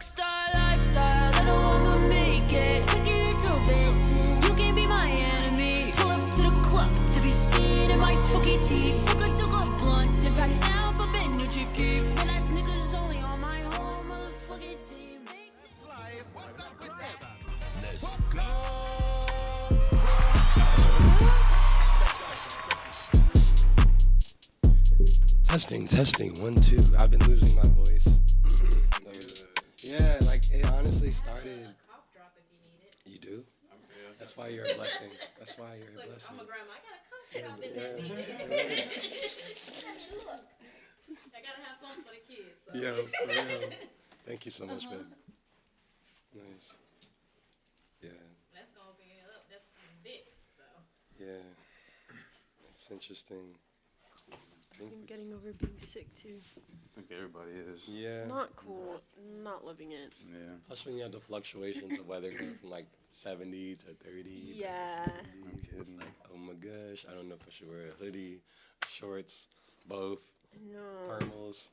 rockstar lifestyle, I don't wanna make it. Took a little bit, you can be my enemy. Pull up to the club to be seen in my Tookie tee. Took a blunt, then pass out, but been your chief key. Real ass niggas only on my whole motherfucking team. Let's go. Testing, 1, 2. I've been losing my voice. Yeah, like it honestly started. You do? That's why you're a blessing. That's why you're a blessing. I'm a grandma. I got a cough drop in that bitch. Look, I gotta have something for the kids. So. Yeah, for real. Thank you so much, babe. Nice. Yeah. That's gonna be up. That's some dicks. So. Yeah. It's interesting. I'm getting over being sick too. I think everybody is. Yeah. It's not cool. Not loving it. Yeah. Plus when you have the fluctuations of weather going from like 70 to 30. Yeah. It's like, oh my gosh, I don't know if I should wear a hoodie, shorts, both, No. thermals.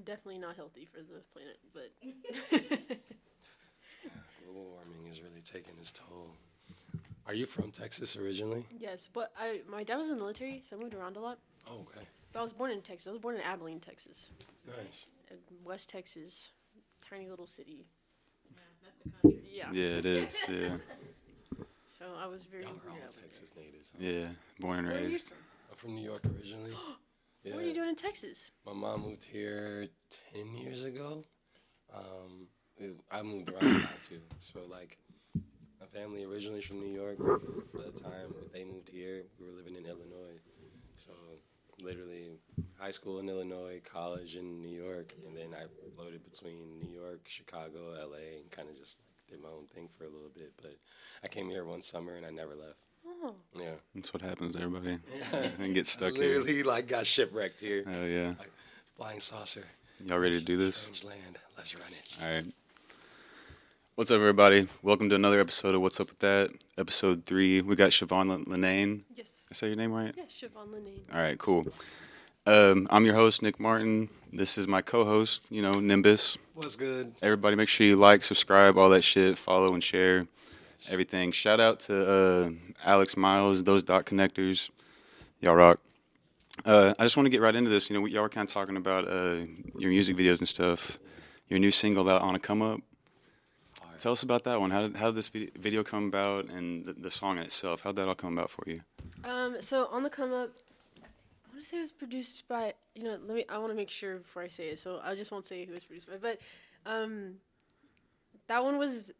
Definitely not healthy for the planet, but Global warming is really taking its toll. Are you from Texas originally? yes. But my dad was in the military, so I moved around a lot. Oh, okay. But I was born in Texas. I was born in Abilene, Texas. Nice. West Texas, tiny little city. Yeah, that's the country. Yeah. Yeah, it is. Yeah. So I was very. Y'all are all yeah. Texas natives. Huh? Yeah. Born and Where are you raised. from? I'm from New York originally. Yeah. What are you doing in Texas? My mom moved here 10 years ago. I moved around a lot too. So like, my family originally from New York. By the time they moved here, we were living in Illinois. So literally, high school in Illinois, college in New York, and then I floated between New York, Chicago, LA, and kind of just like, did my own thing for a little bit. But I came here one summer and I never left. Oh. Yeah. That's what happens to everybody. And get stuck Literally, here. like, got shipwrecked here. Oh, yeah. Like, flying saucer. Y'all ready to do this? Strange land. Let's run it. All right. What's up, everybody? Welcome to another episode of What's Up With That, episode 3. We got Siobhan Linnane. Yes. I say your name right? Yeah, Siobhan Linnane. All right, cool. I'm your host, Nick Martin. This is my co-host, Nymbus. What's good? Everybody make sure you like, subscribe, all that shit, follow and share, everything. Shout out to Alex Miles, those dot connectors. Y'all rock. I just want to get right into this. Y'all were kind of talking about your music videos and stuff. Your new single, that Onna Come Up. Tell us about that one. How did this video come about, and the song in itself? How did that all come about for you? So on the come up, I want to say it was produced by, I want to make sure before I say it, so I just won't say who it was produced by, but that one was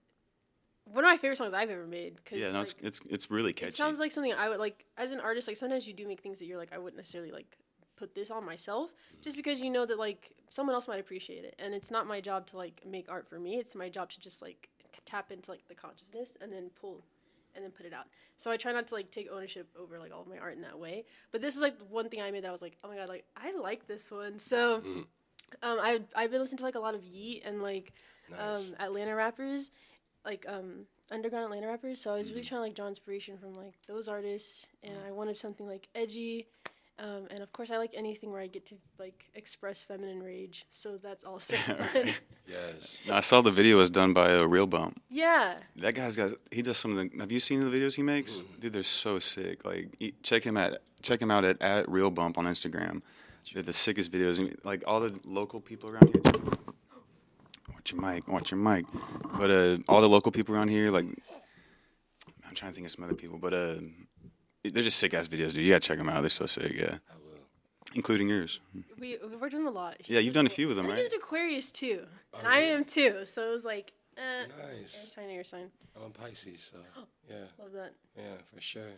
one of my favorite songs I've ever made. Yeah, no, it's really catchy. It sounds like something I would, like, as an artist, like, sometimes you do make things that you're like, I wouldn't necessarily, like, put this on myself, just because you know that, like, someone else might appreciate it, and it's not my job to, like, make art for me. It's my job to just, like, tap into, like, the consciousness and then put it out. So I try not to, like, take ownership over, like, all of my art in that way. But this is, like, one thing I made that I was like, oh my god, like, I like this one. So I've been listening to, like, a lot of Yeet and, like, Nice. Atlanta rappers, like, underground Atlanta rappers. So I was really trying to, like, draw inspiration from, like, those artists, and I wanted something, like, edgy. And of course, I like anything where I get to, like, express feminine rage. So that's also fun. Yes. I saw the video was done by Real Bump. Yeah. That he does some of the. Have you seen the videos he makes? Dude, they're so sick. Like, check him out at Real Bump on Instagram. They're the sickest videos. Like, all the local people around here. Watch your mic. But all the local people around here, like, I'm trying to think of some other people, but they're just sick ass videos, dude. You gotta check them out. They're so sick, yeah. I will. Including yours. We're doing a lot. Yeah, you've done a few of them, I think right? he's an Aquarius too, and really? I am too. So it was like, Nice. your sign. I'm a Pisces, so yeah. Love that. Yeah, for sure.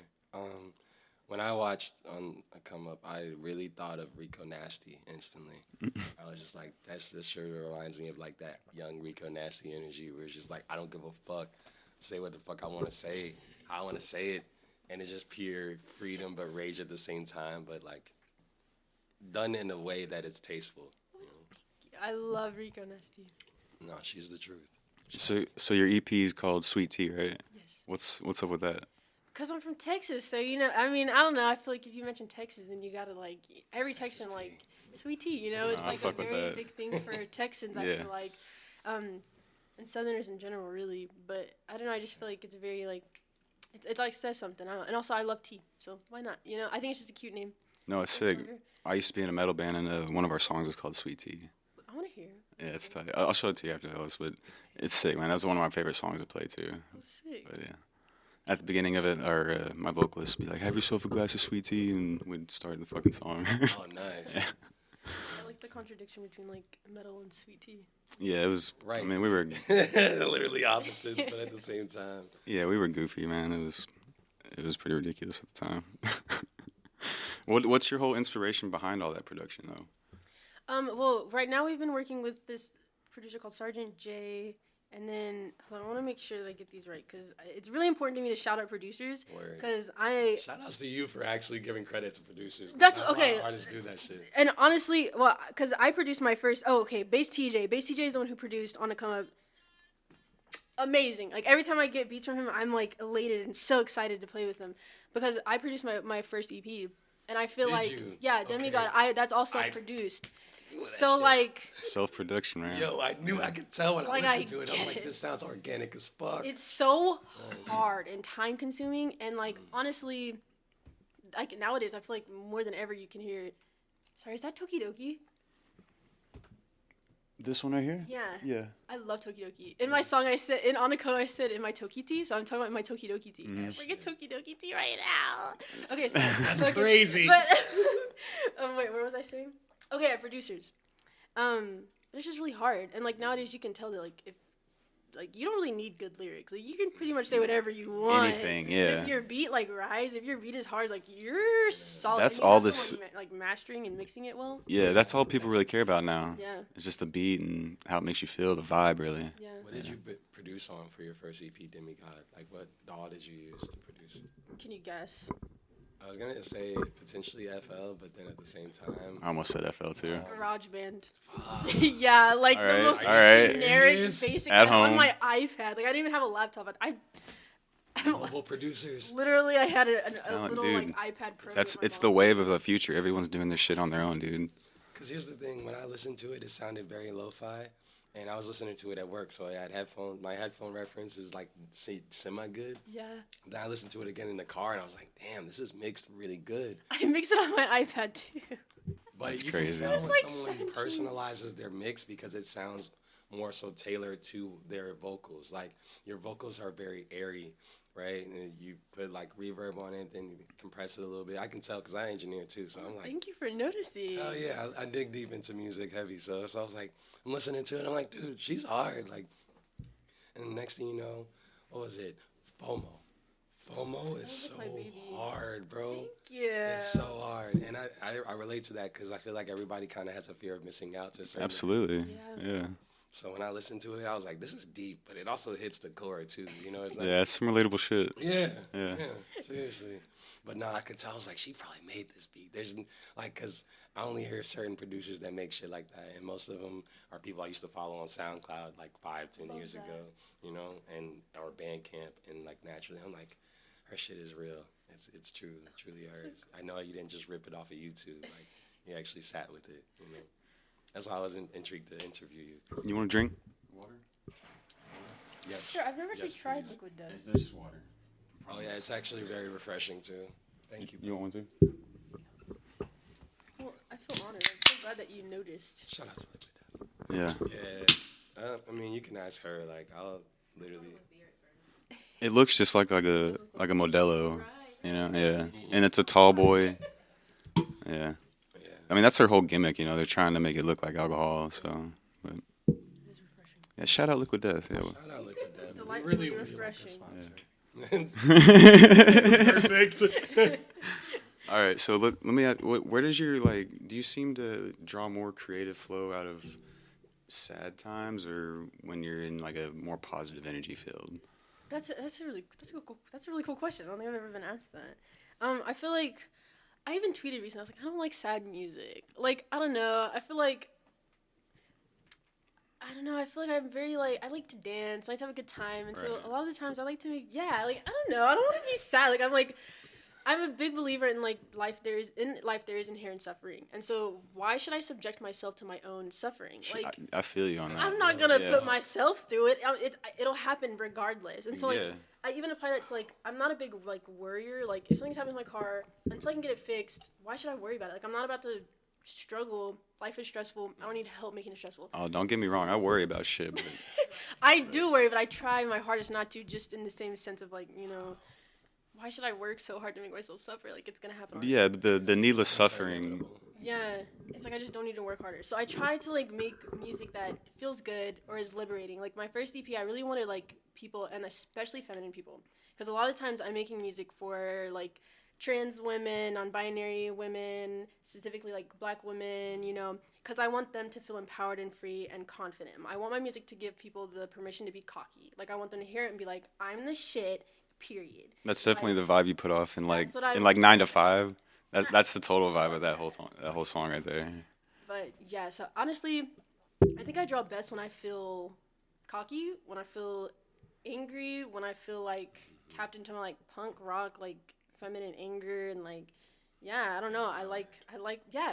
When I watched on a Come Up, I really thought of Rico Nasty instantly. I was just like, that's just sure reminds me of like that young Rico Nasty energy where it's just like, I don't give a fuck. Say what the fuck I want to say, how I want to say it. And it's just pure freedom but rage at the same time, but like done in a way that it's tasteful. I love Rico Nasty. No, she's the truth. So your EP is called Sweet Tea, right? Yes. What's up with that? Cause I'm from Texas, so I mean, I don't know. I feel like if you mention Texas, then you gotta like every Texas Texan like Sweet tea, you know, it's I like a fuck with very that. big thing for Texans, I Yeah. feel like. And Southerners in general, really. But I don't know, I just feel like it's very, like, it like says something. I don't know. And also, I love tea, so why not? You know, I think it's just a cute name. No, it's sick. I used to be in a metal band, and one of our songs is called Sweet Tea. I want to hear. Yeah, it's tight. I'll show it to you after this, but it's sick, man. That's one of my favorite songs to play too. Oh, sick. But yeah, at the beginning of it, my vocalist would be like, "Have yourself a glass of sweet tea," and we'd start the fucking song. Oh, nice. Yeah. I like the contradiction between, like, metal and sweet tea. Yeah, it was. Right. I mean, we were. Literally opposites, but at the same time. Yeah, we were goofy, man. It was pretty ridiculous at the time. What's your whole inspiration behind all that production, though? Well, right now we've been working with this producer called Sergeant J, and then hold on, I want to make sure that I get these right because it's really important to me to shout out producers Word. because Shout outs to you for actually giving credit to producers. That's Not a lot okay. of artists do that shit. and honestly, well, because I produced my first. Oh, okay, Bass TJ. Bass TJ is the one who produced Onna Come Up. Amazing! Like every time I get beats from him, I'm like elated and so excited to play with him because I produced my first EP, and I feel Did like you? Demigod. Okay. That's all self-produced. That So shit. like. Self-production, man. Yo, I knew I could tell when I Like, listened I to it. I'm get like, it. this sounds organic as fuck. It's so hard and time consuming and like honestly, like nowadays I feel like more than ever you can hear it. Sorry, is that Tokidoki? This one right here. Yeah. Yeah. I love Tokidoki. In my song I said in Onako I said in my Toki tea, so I'm talking about my Tokidoki tea. I forget Tokidoki tea right now. Okay, so That's so, crazy. But wait, where was I saying? Okay, producers. It's just really hard. And like nowadays you can tell that like if like you don't really need good lyrics. Like you can pretty much say whatever you want. Anything, And yeah. if your beat like if your beat is hard, like you're solid. That's And you all have this- someone like mastering and mixing it well. Yeah, that's all people really care about now. Yeah. It's just the beat and how it makes you feel, the vibe, really. Yeah. What did you produce on for your first EP, Demigod? Like, what DAW did you use to produce? Can you guess? I was gonna say potentially FL, but then at the same time, I almost said FL too. GarageBand. Yeah, like the Alright, most alright. generic, Serious? basic. At on home. my iPad. Like I didn't even have a laptop. mobile producers. Literally, I had a talent, little dude. like iPad Pro. That's with my it's the mom. wave of the future. Everyone's doing this shit on their own, dude. Because here's the thing: when I listened to it, it sounded very lo-fi, and I was listening to it at work, so I had headphone. My headphone reference is like semi good. Yeah. Then I listened to it again in the car, and I was like, "Damn, this is mixed really good." I mix it on my iPad too. But That's you crazy. can tell when like someone 17. personalizes their mix because it sounds more so tailored to their vocals. Like your vocals are very airy, right? And you put like reverb on it, then you compress it a little bit. I can tell because I engineer too, so I'm like, Thank you for noticing. oh yeah, I dig deep into music heavy. So I was like, I'm listening to it. I'm like, dude, she's hard. Like, and the next thing you know, what was it? FOMO. FOMO is so my baby. hard, bro. Yeah. It's so hard, and I relate to that because I feel like everybody kind of has a fear of missing out to a certain. Absolutely. Yeah. Yeah. So when I listened to it, I was like, this is deep, but it also hits the core too. You know, it's like, Yeah, it's some relatable shit. yeah, Yeah. seriously. But no, I could tell. I was like, she probably made this beat. There's like, cause I only hear certain producers that make shit like that, and most of them are people I used to follow on SoundCloud like 5-10 years that. ago, you know, and or Bandcamp, and like naturally, I'm like, her shit is real. It's true, truly hers. I know you didn't just rip it off of YouTube. Like, you actually sat with it, you know. That's why I was intrigued to interview you. You want a drink? Water. Yeah. Sure, I've never actually Yes, tried please. liquid death. There's just water. Oh yeah, it's actually very refreshing too. Thank you. You want one too? Well, I feel honored. I'm so glad that you noticed. Shout out to Liquid Death. Yeah. Yeah. I mean, you can ask her. Like, I'll literally. It looks just like a Modelo, you know? Yeah. And it's a tall boy. Yeah. Yeah. I mean, that's their whole gimmick, you know. They're trying to make it look like alcohol, so. But It is refreshing. yeah, shout out Liquid Death. Yeah. Shout out Liquid Death. We Delightfully really like a refreshing. sponsor. All right, so let me ask, where does your do you seem to draw more creative flow out of sad times or when you're in like a more positive energy field? That's a really cool question. I don't think I've ever been asked that. I feel like I even tweeted recently. I was like, I don't like sad music. Like, I don't know. I feel like I'm very I like to dance. I like to have a good time, and so Right. a lot of the times I like to make I don't know. I don't want to be sad. Like I'm like I'm a big believer in like life. There is inherent suffering, and so why should I subject myself to my own suffering? Like I feel you on that. I'm not gonna put myself through it. It'll happen regardless. And so like I even apply that to like I'm not a big like worrier. Like if something's happening with my car, until I can get it fixed, why should I worry about it? Like I'm not about to struggle. Life is stressful. I don't need help making it stressful. Oh, don't get me wrong. I worry about shit. But I do worry, but I try my hardest not to. Just in the same sense of like why should I work so hard to make myself suffer? Like it's gonna happen. Yeah, the needless suffering. Yeah, it's like I just don't need to work harder. So I try to like make music that feels good or is liberating. Like my first EP, I really wanted like people, and especially feminine people, because a lot of times I'm making music for like trans women, non-binary women, specifically like Black women, because I want them to feel empowered and free and confident. I want my music to give people the permission to be cocky. Like I want them to hear it and be like, I'm the shit. Period. That's definitely the vibe you put off in like 9 to 5. That's the total vibe of that whole song right there. But yeah, so honestly, I think I draw best when I feel cocky, when I feel angry, when I feel like tapped into my like punk rock, like feminine anger, and like I don't know. I like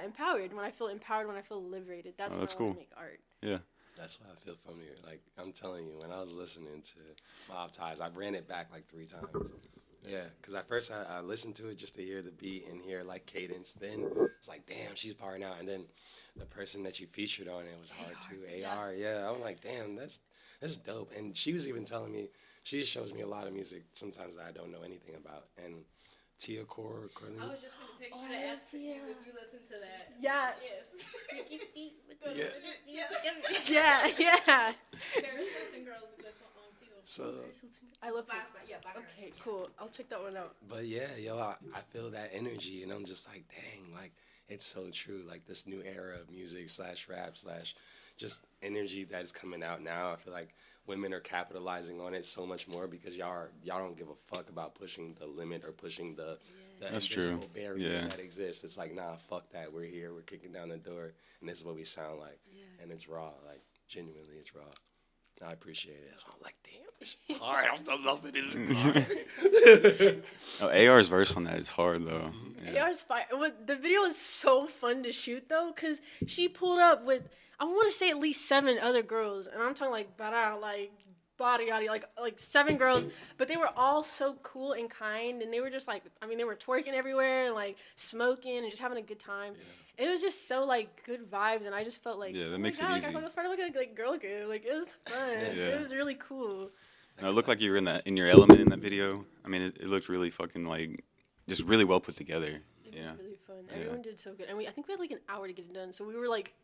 empowered. When I feel empowered, when I feel liberated. That's when I want to make art. Yeah. That's what I feel from you. Like, I'm telling you, when I was listening to Mob Ties, I ran it back like 3 times. Yeah, because at first I listened to it just to hear the beat and hear, like, cadence. Then it's like, damn, she's parting out. And then the person that you featured on it was hard, too. AR, yeah. I'm like, damn, that's dope. And she was even telling me, she shows me a lot of music sometimes that I don't know anything about. And Tia Corley. I was just going to text you to ask you if you listen to that. Yeah. Yes. Yeah. Paris Hilton girls this one on too. So I love by her. her. Okay, cool. I'll check that one out. But yeah, I feel that energy, and I'm just like, dang, like it's so true. Like this new era of music /rap/ just energy that is coming out now. I feel like women are capitalizing on it so much more because y'all don't give a fuck about pushing the limit or pushing the That's invisible true. barrier that exists. It's like, nah, fuck that. We're here. We're kicking down the door, and this is what we sound like. And it's raw. Like genuinely, it's raw. I appreciate it. So I'm like, damn, it's hard. I'm loving it in the car. AR's verse on that is hard though. Yeah. AR's fire. The video is so fun to shoot though, cause she pulled up with I want to say at least 7 other girls, and I'm talking like body, like 7 girls, but they were all so cool and kind, and they were just like, they were twerking everywhere and like smoking and just having a good time. It was just so like good vibes, and I just felt like that makes it like, easy. I felt like I was part of like a girl group. Like it was fun. It was really cool. No, it looked like you were in your element in that video. It looked really fucking like just really well put together. It was really fun. Everyone did so good, and I think we had like an hour to get it done, so we were like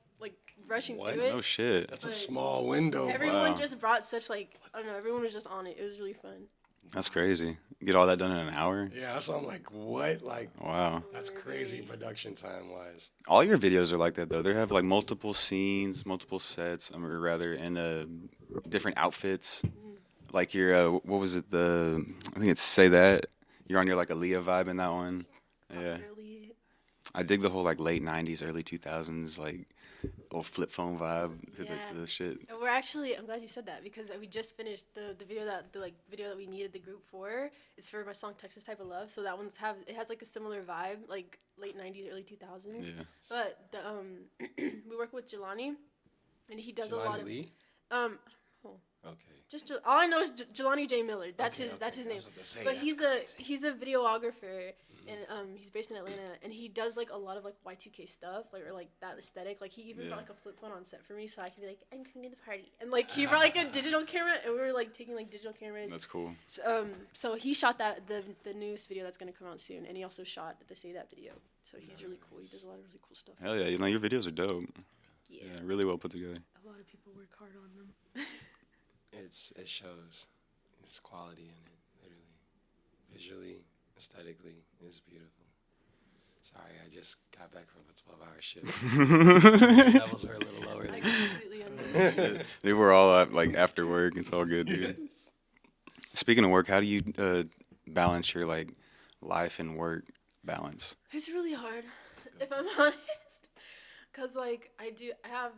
rushing through it. Oh shit. That's a small window. Everyone just brought such like I don't know. Everyone was just on it. It was really fun. That's crazy. Get all that done in an hour? Yeah, so I'm like, what? Like, wow. That's crazy production time wise. All your videos are like that though. They have like multiple scenes, multiple sets, or rather in different outfits. Like your what was it? I think it's Say That. You're on your like Aaliyah vibe in that one. Yeah. I dig the whole like late 90s, early 2000s like old flip phone vibe to the shit. And we're actually, I'm glad you said that because we just finished the video that we needed the group for. It's for my song Texas Type of Love. So that it has like a similar vibe, like late 90s, early 2000s. Yeah. But we work with Jelani, and he does a lot of Lee? Okay. Just all I know is Jelani J. Miller. That's his name. But he's a videographer. And he's based in Atlanta, and he does like a lot of like Y2K stuff, like or like that aesthetic. Like he even brought like a flip phone on set for me, so I can be like, I'm coming to the party, and like he brought like a digital camera, and we were like taking like digital cameras. That's cool. So he shot the newest video that's gonna come out soon, and he also shot the Say That video. So he's really cool. He does a lot of really cool stuff. Hell yeah, your videos are dope. Yeah, really well put together. A lot of people work hard on them. It shows. It's quality in it, literally, visually. Aesthetically, it's beautiful. Sorry, I just got back from the 12-hour shift. Levels are a little lower. I completely understand. They were all up, like after work. It's all good, dude. Speaking of work, how do you balance your like life and work balance? It's really hard, if I'm honest, cause like I have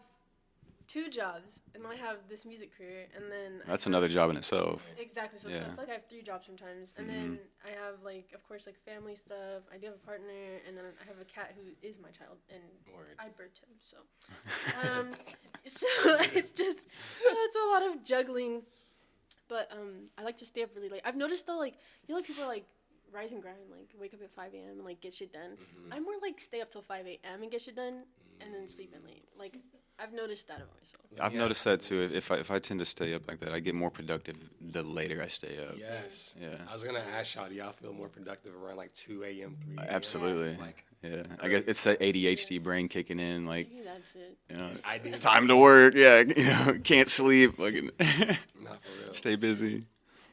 2 jobs, and then I have this music career, and then That's another job in itself. exactly. So Yeah. I feel like I have 3 jobs sometimes, and then I have like, of course, like family stuff. I do have a partner, and then I have a cat who is my child, and Word. I birthed him. So, so it's just it's a lot of juggling. But I like to stay up really late. I've noticed though, like like people are like rise and grind, like wake up at 5 a.m. and like get shit done. I'm more like stay up till 5 a.m. and get shit done, and then sleep in late. Like I've noticed that of myself. I've noticed that too. If I tend to stay up like that, I get more productive the later I stay up. Yes. Yeah. I was gonna ask y'all, do y'all feel more productive around like 2 a.m., 3 a.m.? Absolutely. It's like, Yeah. I guess it's that ADHD brain kicking in, like, Maybe that's it. you know, I do. time to work. Yeah. You know, can't sleep. Like, Not for real. stay busy.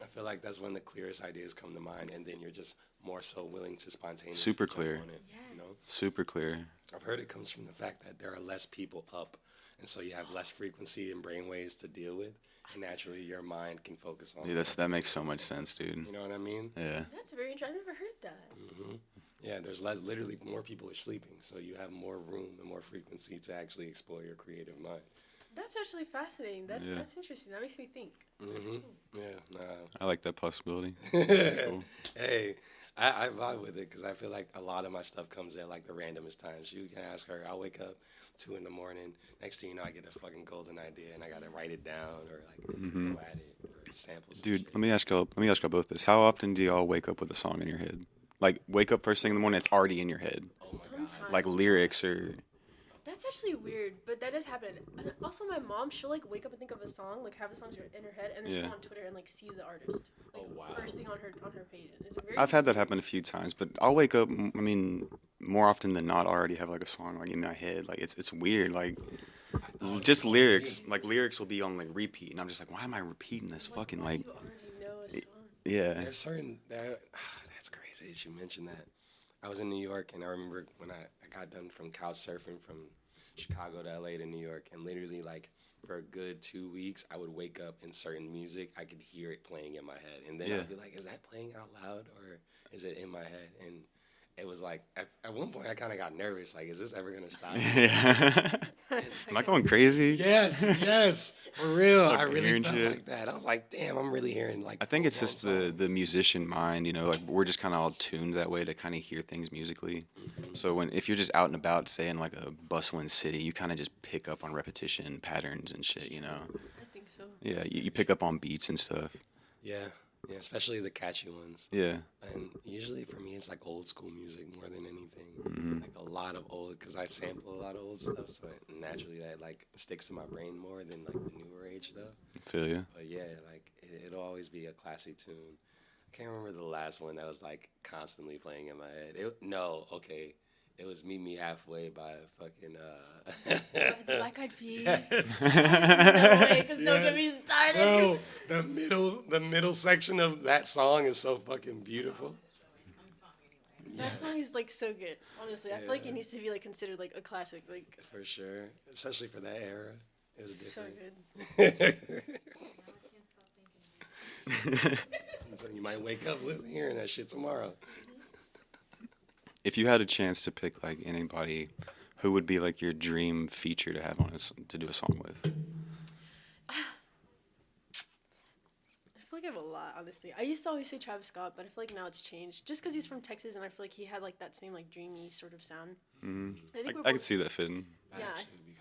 I feel like that's when the clearest ideas come to mind, and then you're just more so willing to spontaneously Super jump clear. on it, you know? Super clear. I've heard it comes from the fact that there are less people up, and so you have less frequency and brain waves to deal with, and naturally your mind can focus on. Dude, that makes so much sense, dude. You know what I mean? Yeah. That's very interesting. I've never heard that. Yeah, there's literally more people are sleeping, so you have more room and more frequency to actually explore your creative mind. That's actually fascinating. That's interesting. That makes me think. Yeah, nah. I like that possibility. That's cool. Hey, I vibe with it because I feel like a lot of my stuff comes at like the randomest times. You can ask her, I'll wake up 2 a.m. Next thing you know, I get a fucking golden idea and I gotta write it down or like go at it or sample some Dude, shit. let me ask y'all both this. How often do y'all wake up with a song in your head? Like, wake up first thing in the morning, it's already in your head. Sometimes. Like, lyrics or... That's actually weird, but that does happen. And also, my mom, she'll like wake up and think of a song, like have the songs in her head, and then she'll go on Twitter and like see the artist, like first thing on her page. It's very I've had that happen a few times, but I'll wake up, I mean, more often than not, I already have like a song like in my head. Like, it's weird. Like, just lyrics. Like, lyrics will be on like repeat, and I'm just like, why am I repeating this fucking like... You already know a song. Yeah. There's certain that's crazy that you mentioned that. I was in New York, and I remember when I got done from couch surfing from Chicago to LA to New York, and literally like for a good 2 weeks, I would wake up and certain music, I could hear it playing in my head, and then I'd be like, is that playing out loud or is it in my head? And it was like at one point I kind of got nervous, like, is this ever gonna stop? Yeah. Am I going crazy? Yes, for real. I really hearing felt shit. like that. I was like, damn, I'm really hearing like. I think it's full-blown just the songs. musician mind, you know, like we're just kind of all tuned that way to kind of hear things musically. So if you're just out and about, say in like a bustling city, you kind of just pick up on repetition patterns and shit, you know. I think so. Yeah, you pick up on beats and stuff. Yeah, especially the catchy ones. Yeah. And usually for me, it's like old school music more than anything. Mm-hmm. Like a lot of old, because I sample a lot of old stuff, so naturally that like sticks to my brain more than like the newer age stuff. Feel you. But yeah, like it'll always be a classy tune. I can't remember the last one that was like constantly playing in my head. It was Meet Me Halfway by fucking Black Eyed Peas. Yes. No way, because don't get me started. Bro, the middle section of that song is so fucking beautiful. That song is like so good. Honestly, I feel like it needs to be like considered like a classic. Like For sure, especially for that era, it was so different. good. So you might wake up listening hearing that shit tomorrow. If you had a chance to pick like anybody, who would be like your dream feature to have on to do a song with? I feel like I have a lot, honestly. I used to always say Travis Scott, but I feel like now it's changed. Just because he's from Texas, and I feel like he had like that same like dreamy sort of sound. I think I could see that fitting. Yeah,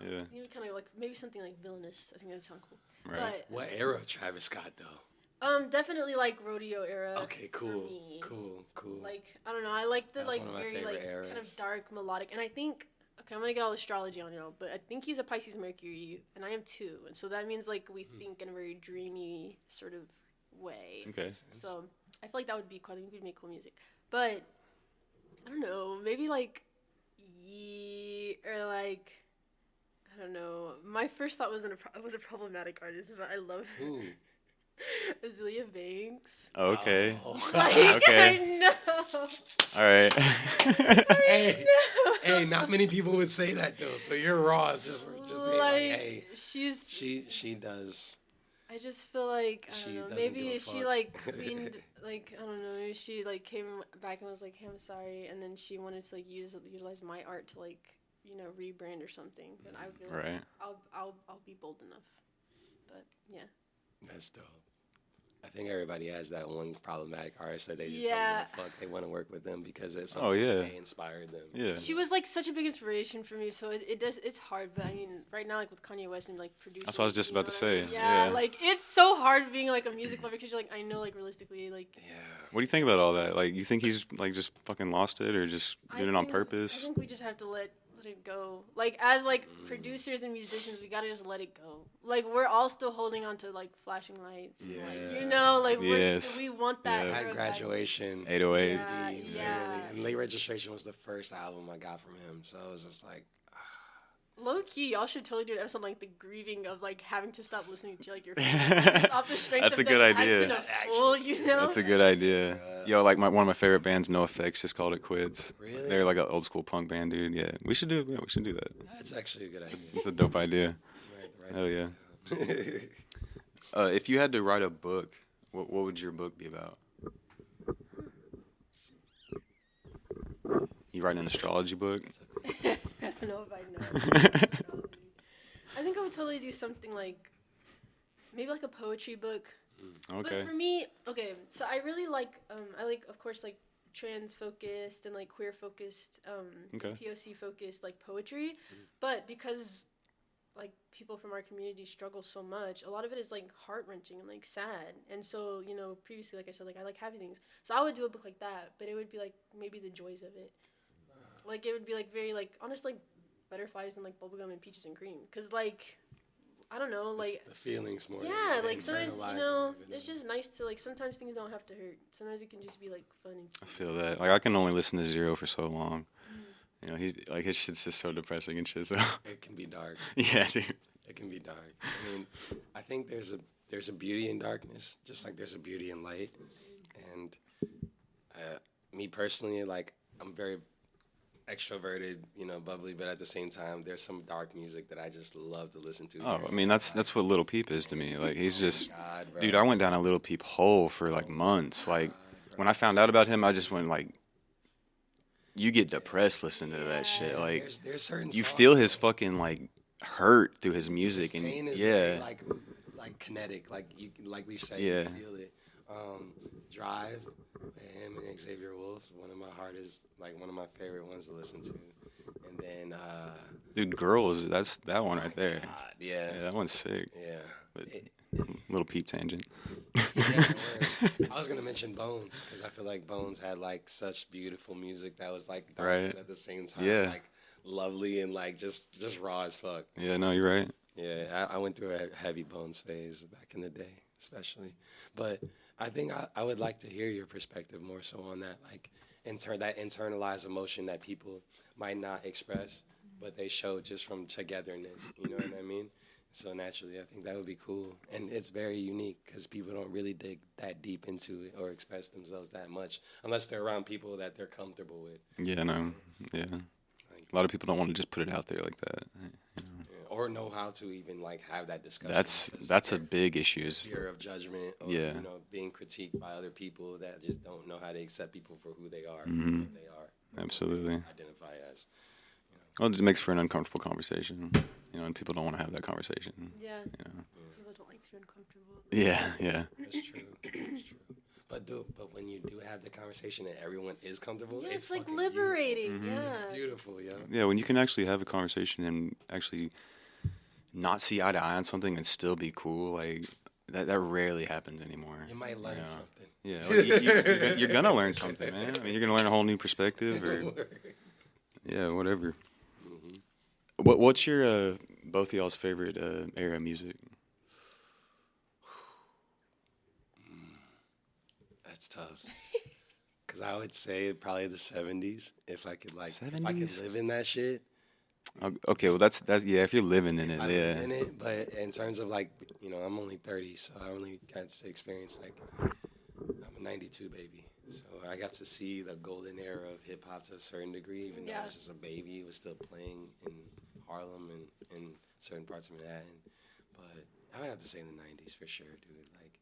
Yeah. he would kind of like maybe something like villainous. I think that'd sound cool. Right. What era of Travis Scott though? Definitely like rodeo era. Okay, for cool. me. Cool. Like I don't know, I like the That's like one of my very favorite like kind eras. of dark melodic, and I think okay, I'm gonna get all astrology on y'all, but I think he's a Pisces Mercury, and I am too, and so that means like we think in a very dreamy sort of way. Okay. So I feel like that would be cool. I think we'd make cool music, but I don't know, maybe like or like I don't know. My first thought was a problematic artist, but I love her. Ooh. Azealia Banks. Okay. Like, Okay. I know. All right. Hey, not many people would say that though. So you're raw. Just saying, like, hey, she's. she does. I just feel like I She don't know. doesn't Maybe give a she fuck. like cleaned like I don't know. Maybe she like came back and was like, "Hey, I'm sorry," and then she wanted to like utilize my art to like rebrand or something, then I would be like, Right. I'll be bold enough. But yeah. That's dope. I think everybody has that one problematic artist that they just Yeah. don't give a fuck. They want to work with them because it's Oh, something yeah. they inspired them. Yeah. She was like such a big inspiration for me, so it's hard. But I mean, right now, like with Kanye West and like producing. That's what I was just you know about to what I say, mean? yeah. Yeah, like it's so hard being like a music lover because you're like, I know like realistically, like. Yeah. What do you think about all that? Like, you think he's like just fucking lost it, or just doing it on I purpose? think we just have to let it go. Like as like producers and musicians, we gotta just let it go. Like we're all still holding on to like flashing lights. Yeah. Like Yes. we want that. Yeah. I era had back. Graduation. 808s. Yeah, CD, yeah. literally. And Late Registration was the first album I got from him. So it was just like, Low key, y'all should totally do an episode on, like the grieving of like having to stop listening to like your favorite off the strength That's of a good them idea. acting a fool, you know? That's a good idea. Yo, like one of my favorite bands, No Effects, just called it quits. Really? They're like an old school punk band, dude. Yeah, we should do that. that's actually a good idea. It's a dope idea. Right, Hell yeah. yeah. If you had to write a book, what would your book be about? You write an astrology book? I don't know if I know. I think I would totally do something like maybe like a poetry book. Okay. But for me, okay, so I really like I like of course like trans focused and like queer focused Okay. POC focused like poetry, but because like people from our community struggle so much, a lot of it is like heart-wrenching and like sad. And so, previously like I said, like I like happy things. So I would do a book like that, but it would be like maybe the joys of it. Like it would be like very like honestly like butterflies and like bubblegum and peaches and cream, cuz like I don't know, like the feelings more. yeah, than like sometimes internalizing it's just nice to like sometimes things don't have to hurt. Sometimes it can just be like fun and I cute. feel that. Like I can only listen to Zero for so long. He's like his shit's just so depressing and shit. So It can be dark. yeah, dude. It can be dark. I mean, I think there's a beauty in darkness, just like there's a beauty in light. And me personally, like I'm very extroverted, bubbly, but at the same time, there's some dark music that I just love to listen to. Oh, I mean that's what Little Peep is to me. Like he's just, God, bro. dude. I went down a Little Peep hole for like months. Like when I found out about him, I just went like, you get depressed listening to that shit. Like there's certain you songs feel his fucking like hurt through his his music, and pain is yeah, very, like kinetic, like you said, Yeah. you feel it. Drive, him and Xavier Wolf, one of my favorite ones to listen to. And then dude, Girls. That's that one right there. God, yeah, Yeah, that one's sick. yeah. But Little Peep tangent. Yeah, word. I was gonna mention Bones because I feel like Bones had like such beautiful music that was like dark Right. but at the same time Yeah. like lovely and like just raw as fuck. Yeah, no, you're right. Yeah, I went through a heavy Bones phase back in the day, especially. But I think I would like to hear your perspective more so on that, like that internalized emotion that people might not express, but they show just from togetherness. You know what I mean? So naturally, I think that would be cool, and it's very unique because people don't really dig that deep into it or express themselves that much unless they're around people that they're comfortable with, Yeah, no, yeah. A lot of people don't want to just put it out there like that. or know how to even like have that discussion. That's a big issue. Is fear of judgment, or Yeah. being critiqued by other people that just don't know how to accept people for who they are, Mhm. what they are, absolutely. identify as. Well, it just makes for an uncomfortable conversation, and people don't want to have that conversation. Yeah. You know? People don't like to be uncomfortable. Yeah, yeah. That's true. That's true. But when you do have the conversation and everyone is comfortable, Yeah, it's it's like fucking liberating. Mhm. Yeah. Beautiful. It's beautiful, yo. Yeah, when you can actually have a conversation and actually not see eye to eye on something and still be cool, like that rarely happens anymore. You might learn Yeah. something. Yeah, like you're gonna learn something, man. I mean, you're gonna learn a whole new perspective, or yeah, whatever. What's your both of y'all's favorite era of music? That's tough. Cause I would say probably the 70s. If I could if I could 70s? live in that shit. Okay, well that's yeah. If you're living in it, I yeah. lived in it, but in terms of like, I'm only 30, so I only got to experience like, I'm a 92 baby. So I got to see the golden era of hip hop to a certain degree, even though I Yeah. was just a baby. It was still playing in Harlem and in certain parts of Manhattan. But I would have to say the 90s for sure, dude. Like,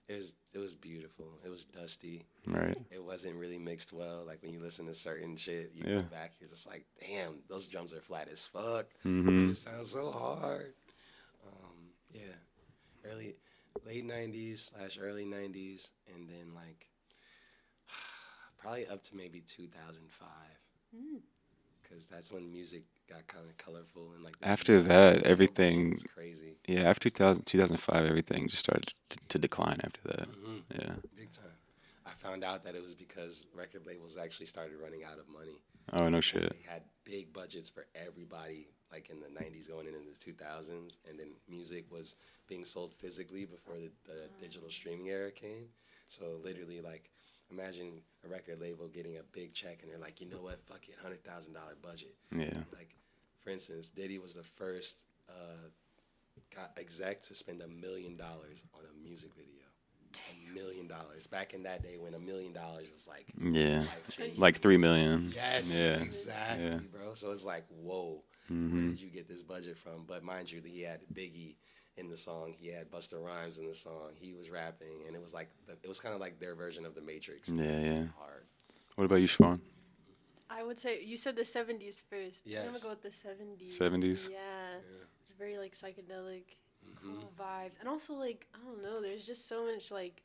It was beautiful. It was dusty. Right. It wasn't really mixed well. Like when you listen to certain shit, you Yeah. go back, you're just like, damn, those drums are flat as fuck. Mm-hmm. It sounds so hard. Yeah, late '90s / early '90s, and then like probably up to maybe 2005, because that's when music got kind of colorful and like After that, was everything. crazy. Yeah, after 2005, everything just started to decline after that. Yeah. Big time. I found out that it was because record labels actually started running out of money. Oh, no shit. They had big budgets for everybody, like in the '90s going into the 2000s, and then music was being sold physically before the digital streaming era came. So literally, like, imagine a record label getting a big check, and they're like, you know what, fuck it, $100,000 budget. Yeah. Like, for instance, Diddy was the first exec to spend $1 million on a music video. $1 million. Back in that day when $1 million was like Yeah. life-changing. Like 3 million. Yes, Yeah. exactly, Yeah. bro. So it's like, whoa, where did you get this budget from? But mind you, he had Biggie in the song. He had Busta Rhymes in the song. He was rapping, and it was like it was kind of like their version of the Matrix. Yeah. Hard. What about you, Siobhan? I would say you said the 70s first. I'm Yes. gonna go with the 70s. 70s? Yeah. It's very like psychedelic, cool vibes, and also like I don't know. There's just so much like.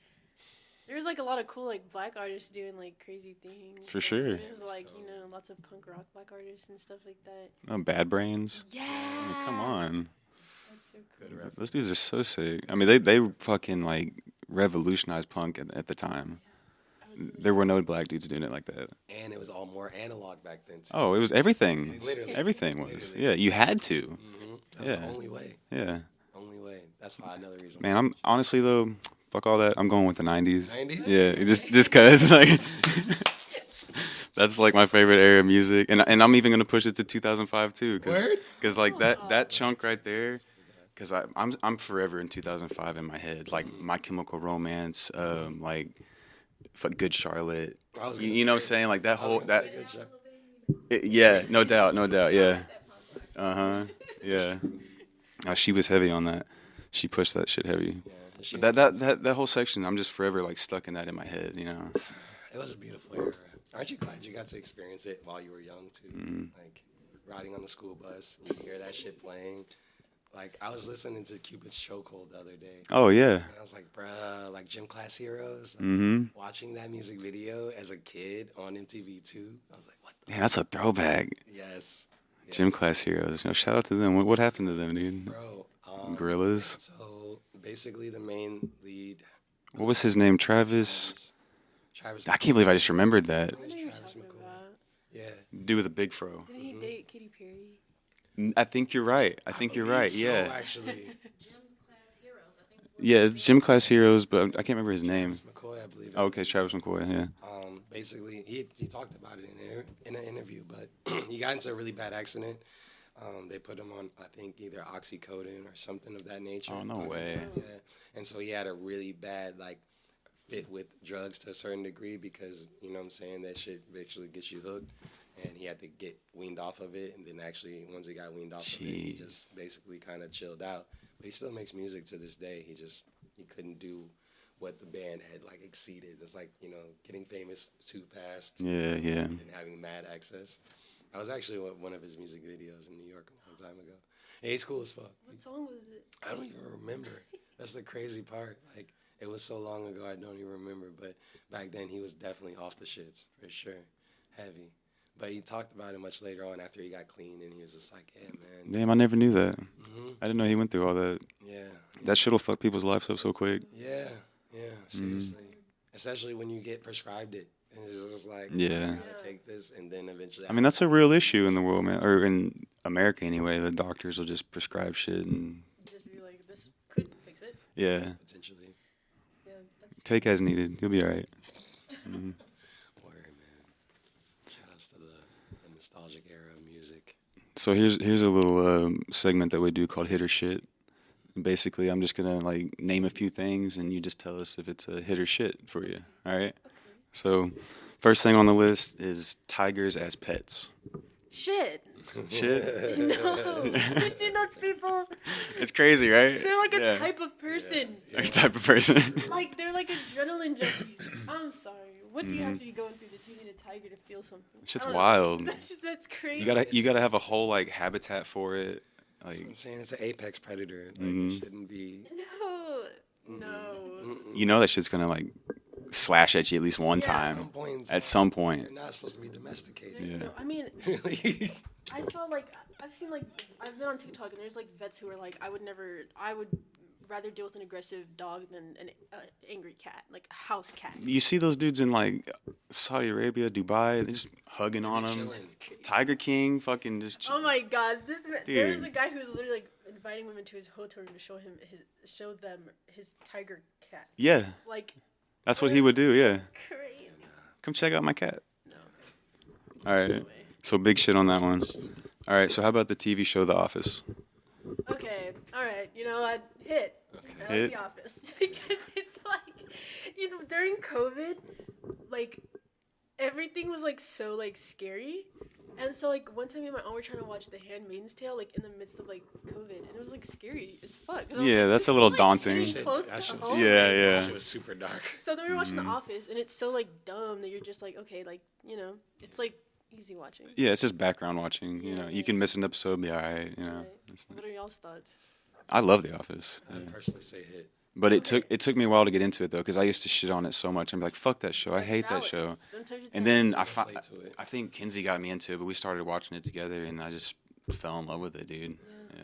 There's like a lot of cool like black artists doing like crazy things. For Like, sure. There's like lots of punk rock black artists and stuff like that. Oh, Bad Brains? Yeah. I mean, come on. That's so cool. Good rap. Those dudes are so sick. I mean, they fucking like revolutionized punk at the time. There were no black dudes doing it like that. And it was all more analog back then too. Oh, it was everything. Literally. Everything was. Literally. Yeah, you had to. That was Yeah. the only way. Yeah. Only way. That's why another reason. Man, I'm honestly though, fuck all that. I'm going with the 90s. 90s? Yeah, just cause like that's like my favorite era of music, and I'm even gonna push it to 2005 too, Word? cause like that chunk right there, cause I'm forever in 2005 in my head, like My Chemical Romance, like Good Charlotte, I was you gonna know what I'm say- saying, like that I was whole gonna that say Good Job. yeah, no doubt, yeah, yeah. She was heavy on that. She pushed that shit heavy. Yeah, she- But that whole section, I'm just forever like stuck in that in my head, you know. It was a beautiful era. Aren't you glad you got to experience it while you were young too? Like riding on the school bus, you hear that shit playing. Like I was listening to Cupid's Chokehold the other day, Oh yeah. and I was like, bruh, like Gym Class Heroes. Like, Mm-hmm. watching that music video as a kid on MTV2, I was like, what the? Yeah, that's a throwback. Yes. Yeah, Gym Class Heroes. You know, shout out to them. What happened to them, dude? bro. Gorillas. So basically, the main lead. What was his name? Travis. Travis. I can't believe I just remembered that. It was I know you're Travis talking McCoy. about. Yeah. Dude with a big fro. Didn't he date Katy Perry? I think you're right. I think you're right. So, Yeah. actually, Gym class heroes, I think. Yeah, it's Gym Class Heroes, but I can't remember his name. Travis McCoy, I believe. it Oh, okay, was. Travis McCoy. Yeah. Basically, he talked about it in an interview, but he got into a really bad accident. They put him on, I think, either oxycodone or something of that nature. Oh, no way. Yeah, and so he had a really bad like fit with drugs to a certain degree because you know what I'm saying that shit actually gets you hooked, and he had to get weaned off of it. And then actually, once he got weaned off of it, he Jeez. just basically kind of chilled out. But he still makes music to this day. He couldn't do what the band had like exceeded. It's like getting famous too fast. Yeah, yeah. And having mad access. I was actually at one of his music videos in New York a long time ago. Yeah, he's cool as fuck. What song was it? I don't even remember. That's the crazy part. Like, it was so long ago, I don't even remember. But back then, he was definitely off the shits, for sure. Heavy. But he talked about it much later on after he got clean, and he was just like, yeah, man. Damn, I never knew that. hmm I didn't know he went through all that. Yeah. That shit'll fuck people's lives up so quick. Yeah. Yeah. Seriously. Especially when you get prescribed it. And it's just like, Yeah. you gotta take this, and then eventually. I mean, that's a real issue in the world, man, or in America anyway. The doctors will just prescribe shit and Just be like, this could fix it. yeah, Potentially. Yeah, that's. take as needed. You'll be all right. Word, man. Shout outs to the nostalgic era of music. So here's a little segment that we do called Hit or Shit. Basically, I'm just gonna like name a few things, and you just tell us if it's a hit or shit for you. All right. So, first thing on the list is tigers as pets. Shit. shit. No, you've seen those people? It's crazy, right? They're like a Yeah. type of person. Like a type of person. Like they're like adrenaline junkies. I'm sorry. What do you have to be going through that you need a tiger to feel something? Shit's I don't know. wild. That's crazy. You gotta have a whole like habitat for it. That's what Like I'm saying. It's an apex predator. Like, Mhm. it shouldn't be. No. you know that shit's gonna like slash at you at least one Yeah. time. Points, At some point. they're not supposed to be domesticated. Yeah. No, I mean, Really? I saw like I've seen like I've been on TikTok and there's like vets who are like I would rather deal with an aggressive dog than an angry cat, like a house cat. You see those dudes in like Saudi Arabia, Dubai, they just hugging on them. Chilling. It's crazy. Tiger King, fucking just. Oh my god, there was Dude. a guy who was literally like inviting women to his hotel room to show them his tiger cat. Yeah, It's like that's what he would do. Yeah, crazy. come check out my cat. No. All right, No way. so big shit on that one. All right, so how about the TV show The Office? Okay, all right. You know what? Hit. I like Hit. The Office because it's like, you know, during COVID, like everything was like so like scary, and so like one time me and my aunt were trying to watch The Handmaid's Tale like in the midst of like COVID, and it was like scary as fuck. 'Cause I was Yeah, like, that's this a is, little like, daunting. getting close That to shit was home. Yeah, That yeah. shit was super dark. So then we were watching Mm-hmm. The Office, and it's so like dumb that you're just like, okay, like you know, it's like easy watching. Yeah, it's just background watching. You Yeah, know, yeah. you can miss an episode, be all right. You know, Right. It's What are y'all's thoughts? I love The Office. I'd personally say hit. But it took me a while to get into it though, because I used to shit on it so much. I'm like, fuck that show. I hate that Valid. show. Sometimes it's And not then good. Slate to it. I think Kinsey got me into it, but we started watching it together, and I just fell in love with it, dude. Yeah.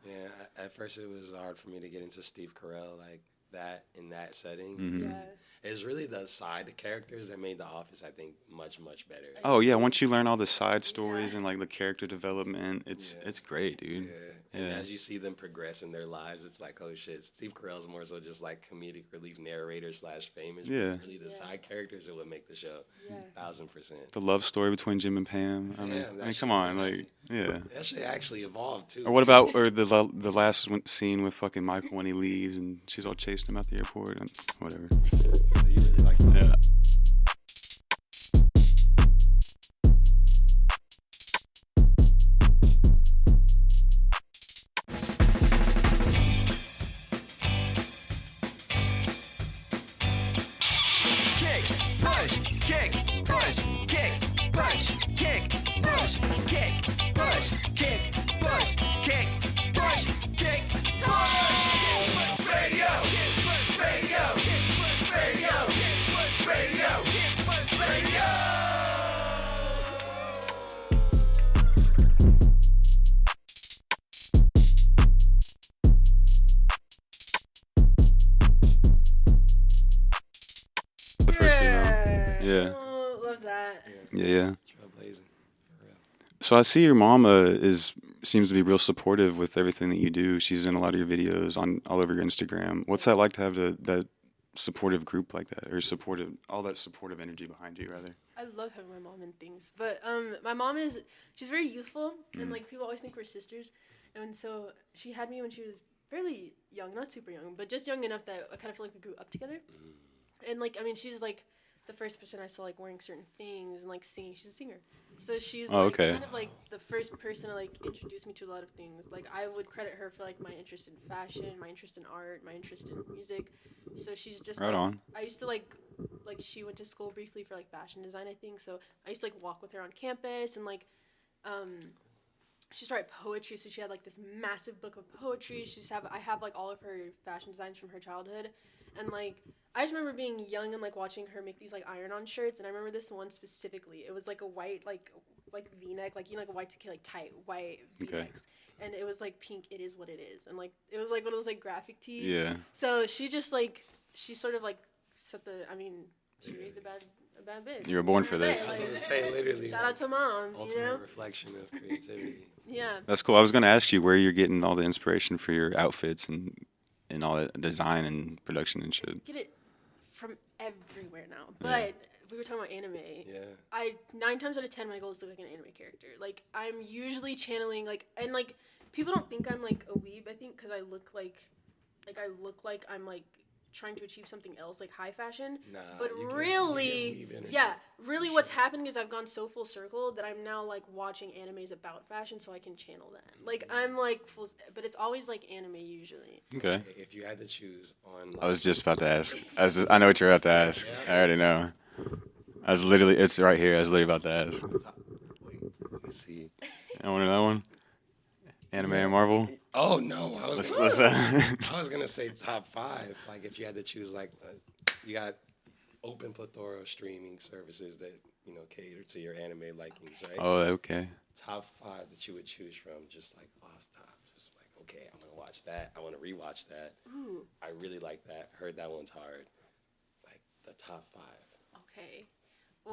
Yeah, at first it was hard for me to get into Steve Carell like that in that setting. Mhm. Yeah. It's really the side characters that made The Office, I think, much better. Oh yeah, once you learn all the side stories and like the character development, it's Yeah. it's great, dude. Yeah. And Yeah. as you see them progress in their lives, it's like, oh shit, Steve Carell's more so just like comedic relief narrator / famous. Yeah. But really the Yeah. side characters are what make the show. Yeah. 1000%. The love story between Jim and Pam. I mean, Yeah, that shit come was on, actually- like, yeah. That shit actually evolved too. Or what about the last scene with fucking Michael when he leaves and she's all chasing him out the airport and whatever. So you really like that? Yeah. Kick, push, kick, push, kick, push, kick, push, kick, push, kick, push, kick, push, kick, push. Radio, radio, radio, radio, radio. The first female. Yeah. Oh, love that. Yeah, yeah. Trailblazing, for real. So I see your mom seems to be real supportive with everything that you do. She's in a lot of your videos on all over your Instagram. What's that like to have that supportive group like that, or all that supportive energy behind you, rather? I love having my mom in things, but my mom she's very youthful, and like people always think we're sisters, and so she had me when she was fairly young, not super young, but just young enough that I kind of feel like we grew up together, and like I mean she's like the first person I saw like wearing certain things and like singing. She's a singer, so she's Oh, like okay. kind of like the first person to like introduce me to a lot of things. Like I would credit her for like my interest in fashion, my interest in art, my interest in music. So she's just Right like, on. I used to like she went to school briefly for like fashion design, I think. So I used to like walk with her on campus and like she started poetry, so she had like this massive book of poetry. I have like all of her fashion designs from her childhood, and like I just remember being young and like watching her make these like iron-on shirts. And I remember this one specifically. It was like a white like V-neck, like you know, like a Y2K like tight white V-necks, and it was like pink. It is what it is, and like it was like one of those like graphic tees. Yeah. So she just like she sort of like set the. I mean, she raised a bad bitch. You were born know for what I'm this. I was saying? gonna say literally. Shout out to moms, ultimate you know. reflection of creativity. Yeah. That's cool. I was gonna ask you where you're getting all the inspiration for your outfits and all that design and production and shit. Get it from everywhere now. But we were talking about anime. Yeah. 9 times out of 10 my goal is to look like an anime character. Like I'm usually channeling like and like people don't think I'm like a weeb, I think, because I look like I'm like trying to achieve something else, like high fashion. Nah, But you get really, weave energy. yeah, really what's happening is I've gone so full circle that I'm now like watching animes about fashion so I can channel that. Like I'm like full, but it's always like anime usually. Okay. If you had to choose on, I was just about to ask. I know what you're about to ask. I already know. It's right here. I was literally about to ask. Wait, let's see. I want that one. Anime or Marvel? Oh no, I was Let's I was gonna say top 5. Like if you had to choose, like you got open plethora of streaming services that cater to your anime likings, right? Oh, okay. Top 5 that you would choose from, just like off top, just like okay, I'm gonna watch that. I want to rewatch that. Ooh. I really like that. Heard that one's hard. Like the top 5. Okay.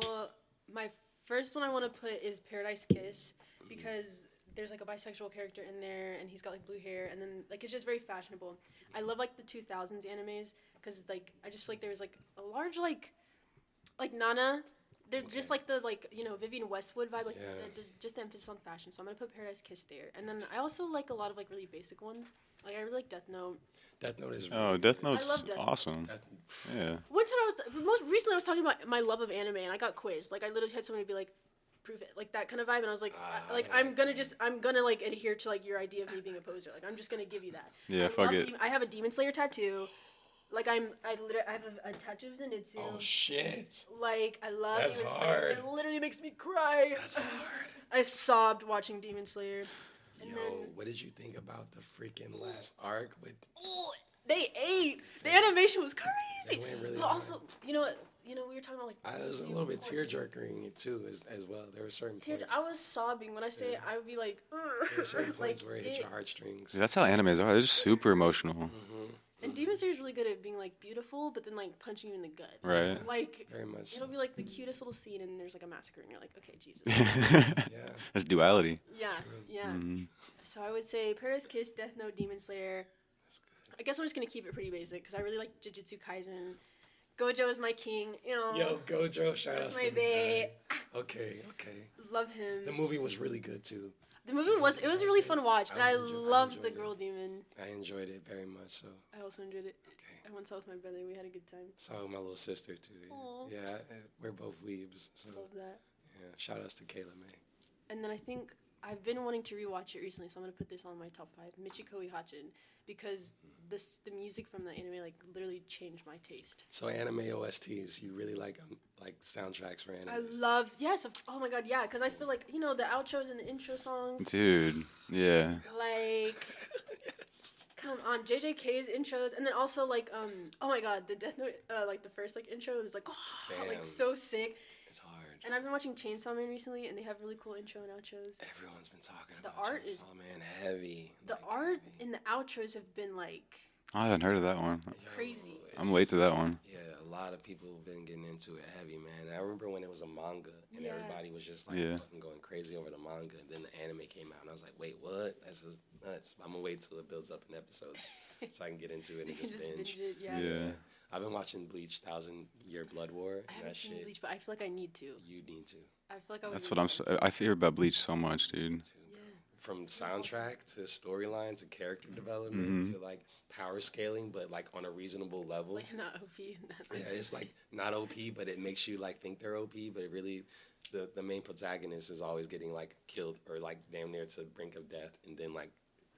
Well, my first one I want to put is Paradise Kiss because there's like a bisexual character in there and he's got like blue hair and then like it's just very fashionable. I love like the 2000s animes because like I just feel like there's like a large like Nana. There's just like the Vivian Westwood vibe, like just the emphasis on fashion. So I'm gonna put Paradise Kiss there, and then I also like a lot of like really basic ones. Like I really like Death Note. Death Note is Oh, really Death good. Note's love Death Note. awesome. Yeah. One time most recently I was talking about my love of anime and I got quizzed. Like I literally had somebody be like, prove it, like that kind of vibe, and I was like, I'm gonna like adhere to like your idea of me being a poser. Like I'm just gonna give you that. Yeah, fuck it. I have a Demon Slayer tattoo. Like I have a tattoo of Zenitsu. Oh shit. Like I love That's Demon hard. Slayer. It literally makes me cry. That's hard. I sobbed watching Demon Slayer. And Yo, then, what did you think about the freaking last arc with? oh, they ate. The animation was crazy. They went really but also, you know what? We were talking about like. I was a little bit tear-jerking too, as well. There were certain points. I was sobbing when I say I would be like. There were certain points like, where it hit your heartstrings. That's how animes are. They're just super emotional. And Demon Slayer is really good at being like beautiful, but then like punching you in the gut. Right. Like Very much. it'll be like the cutest little scene, and there's like a massacre, and you're like, okay, Jesus. Yeah. That's duality. Yeah, yeah. So I would say Paradise Kiss, Death Note, Demon Slayer. I guess I'm just gonna keep it pretty basic because I really like Jujutsu Kaisen. Gojo is my king. Yo, Gojo, shout out That's to my the bae. guy. Okay. Love him. The movie was really good too. The movie was a really fun watch, and I loved enjoyed the it. girl demon. I enjoyed it very much. So I also enjoyed it. okay. I went saw it with my brother. We had a good time. Saw it with my little sister too. Aw. Yeah, we're both weebs. So Love that. yeah, shout outs to Kayla May. And then I think I've been wanting to rewatch it recently, so I'm gonna put this on my top 5. Michiko Ihachin, because the music from the anime like literally changed my taste. So anime OSTs, you really like soundtracks for anime? I love oh my god, yeah, because I feel like the outros and the intro songs. Dude. Yeah. Like, Yes. come on, JJK's intros, and then also like oh my god, the Death Note like the first like intro is like like Fam. so sick. It's hard. And I've been watching Chainsaw Man recently, and they have really cool intro and outros. Everyone's been talking The about art is- Chainsaw Man heavy. The like, art heavy. in the outros have been like I haven't heard of that one. Yo, crazy. I'm late to that one. Yeah, a lot of people have been getting into it heavy, man. I remember when it was a manga and Yeah. everybody was just like Yeah. fucking going crazy over the manga. And then the anime came out and I was like, wait, what? That's just nuts. I'm gonna wait till it builds up in episodes so I can get into it you and can just just binge. binge it. Yeah. Yeah. I've been watching Bleach 1000 Year Blood War. I And haven't that seen shit, Bleach, but I feel like I need to. you need to. I feel like I would. That's really what I'm. like- I fear about Bleach so much, dude. Yeah. From soundtrack to storyline to character development to like power scaling, but like on a reasonable level. Like not OP. Yeah, it's like not OP, but it makes you like think they're OP, but it really the main protagonist is always getting like killed or like damn near to the brink of death and then like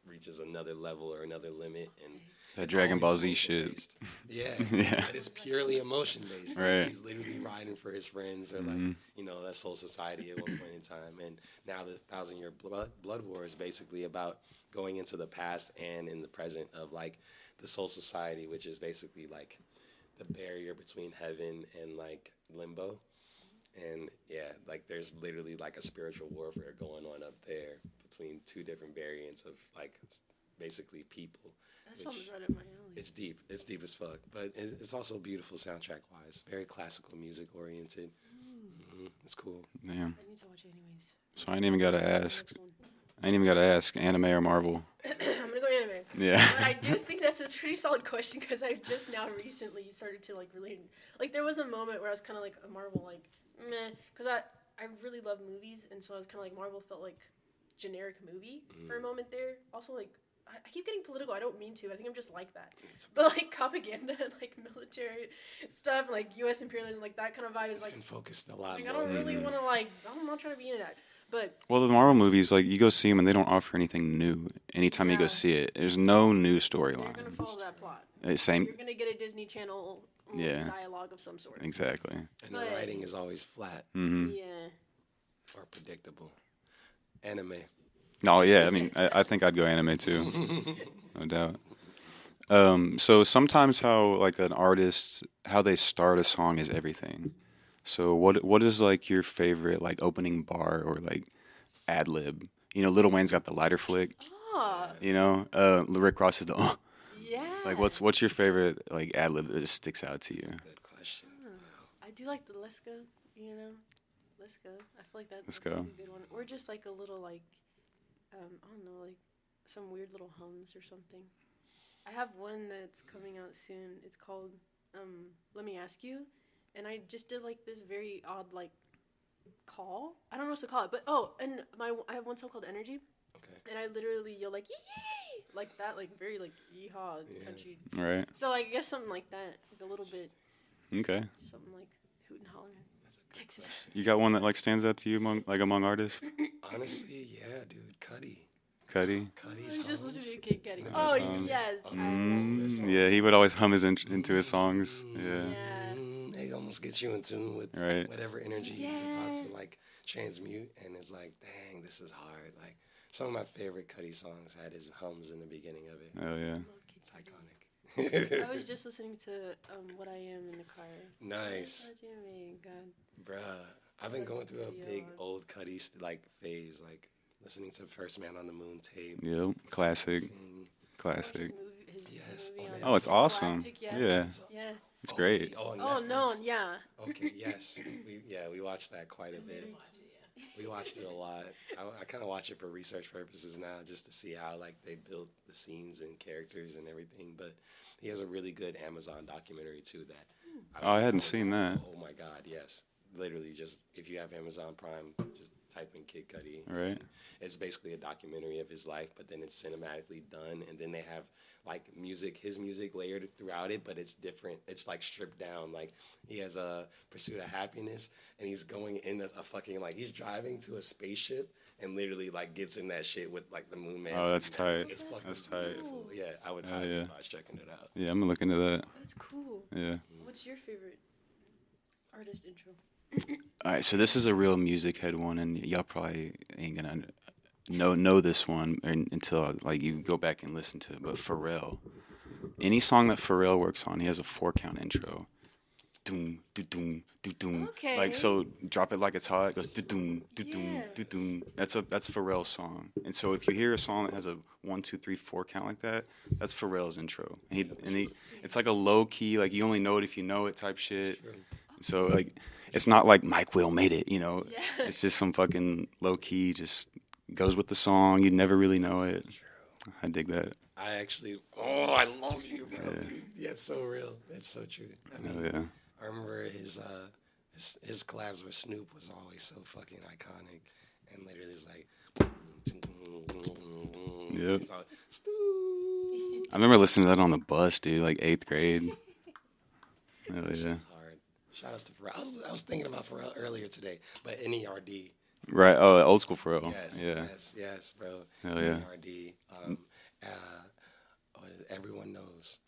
reaches another level or another limit and That it's Dragon Ball always Z shit. emotion-based. Yeah. Yeah. But it's purely emotion based. Right. He's literally riding for his friends or like that Soul Society at one point in time. And now the 1000 Year Blood War is basically about going into the past and in the present of like the Soul Society, which is basically like the barrier between heaven and like limbo. And yeah, like there's literally like a spiritual warfare going on up there between two different variants of like basically people. That which- sounds right up my alley. It's deep. It's deep as fuck. But it's also beautiful soundtrack wise. Very classical music oriented. It's cool. Damn. I need to watch it anyways. So I ain't even gotta ask. Next one. I ain't even gotta ask. Anime or Marvel? I'm gonna go anime. Yeah. But I do think that's a pretty solid question because I just now recently started to like really like there was a moment where I was kind of like a Marvel like meh because I really love movies and so I was kind of like Marvel felt like generic movie for a moment there. Also like I keep getting political. I don't mean to. I think I'm just like that. But like propaganda and like military stuff, like U.S. imperialism, like that kind of vibe is It's like. been focused a lot Like, more. I don't really want to like. I'm not trying to be into that. But Well, the Marvel movies, like you go see them and they don't offer anything new. Anytime you go Yeah. see it, there's no new they're gonna storyline. follow that plot. Same, You're gonna get a Disney Channel Yeah. dialogue of some sort. exactly. And the But- writing is always flat Hmm. Yeah. or predictable. Anime. No, yeah, I mean, I think I'd go anime too, no doubt. So sometimes how like an artist, how they start a song is everything. So what is like your favorite like opening bar or like ad lib? You know, Lil Wayne's got the lighter flick. Ah. You know, Rick Ross is the. Yeah. Like, what's your favorite like ad lib that just sticks out to you? Good question. I do like the Let's Go, you know? Let's Go. I feel like Let's that's Go. like a good one. Or just like a little like, I don't know, like some weird little hums or something. I have one that's coming out soon. It's called Let Me Ask You. And I just did like this very odd like call. I don't know what to call it. But I have one song called Energy. Okay. And I literally yell like, yee! Like that, like very like yeehaw country. Right. So I guess something like that. Like a little bit, Okay. something like hoot and hollering. Texas. You got one that like stands out to you among artists? Honestly, yeah, dude. Cuddy. Cuddy. I Cuddy's was just hums. listening to Kid Cudi. Nice Oh, songs. yes. Yeah, he would always hum into his songs. Yeah. Yeah. They almost get you in tune with Right. whatever energy he's about to Yeah. like transmute, and it's like, dang, this is hard. Like some of my favorite Cuddy songs had his hums in the beginning of it. Oh yeah. It's I iconic. was just listening to What I Am in the car. Nice, What you mean, God. bruh. I've been going through a big Yeah. old Cuddy like phase, like listening to First Man on the Moon tape. Yep. Classic. Sing- Classic. His Yes, movie on on Netflix. Oh, it's awesome. Galactic, Yeah. Yeah. It's great. Oh, on Oh, no, Netflix. yeah. Okay, yes. We watched that quite a bit. We watched it a lot. I kind of watch it for research purposes now, just to see how like they built the scenes and characters and everything. But he has a really good Amazon documentary too. That Oh, I hadn't seen that. Oh my God, yes. Literally, just if you have Amazon Prime, just type in Kid Cudi. Right. It's basically a documentary of his life, but then it's cinematically done, and then they have like his music layered throughout it, but it's different. It's like stripped down. Like he has a Pursuit of Happiness, and he's going in a fucking like he's driving to a spaceship, and literally like gets in that shit with like the Moon Man. Oh, that's sitting there. tight. It's fucking That's tight. beautiful. Yeah, I would Hell highly yeah. advise checking it out. Yeah, I'm gonna look into that. That's cool. Yeah. What's your favorite artist intro? All right, so this is a real music head one, and y'all probably ain't gonna know this one until like you go back and listen to it. But Pharrell, any song that Pharrell works on, he has a 4-count intro. Doom, do doom, do doom. Okay. Like so, drop it like it's hot. It goes do doom, do doom, Yes. do doom. That's Pharrell's song. And so if you hear a song that has a 1, 2, 3, 4 count like that, that's Pharrell's intro. And he it's like a low key, like you only know it if you know it type shit. So like, it's not like Mike Will made it, you know. Yeah. It's just some fucking low key, just goes with the song. You never really know it. I dig that. I actually, I love you, bro. Yeah, it's so real. It's so true. I mean, Oh yeah. I remember his collabs with Snoop was always so fucking iconic, and later there's like, Yep. it's all, Snoop. I remember listening to that on the bus, dude, like 8th grade. Oh yeah. It's hard. Shout outs to Pharrell. I was thinking about Pharrell earlier today, but NERD. Right. Oh, old school Pharrell. Yes, Yeah. yes, bro. Hell yeah. NERD. What is it? Everyone knows.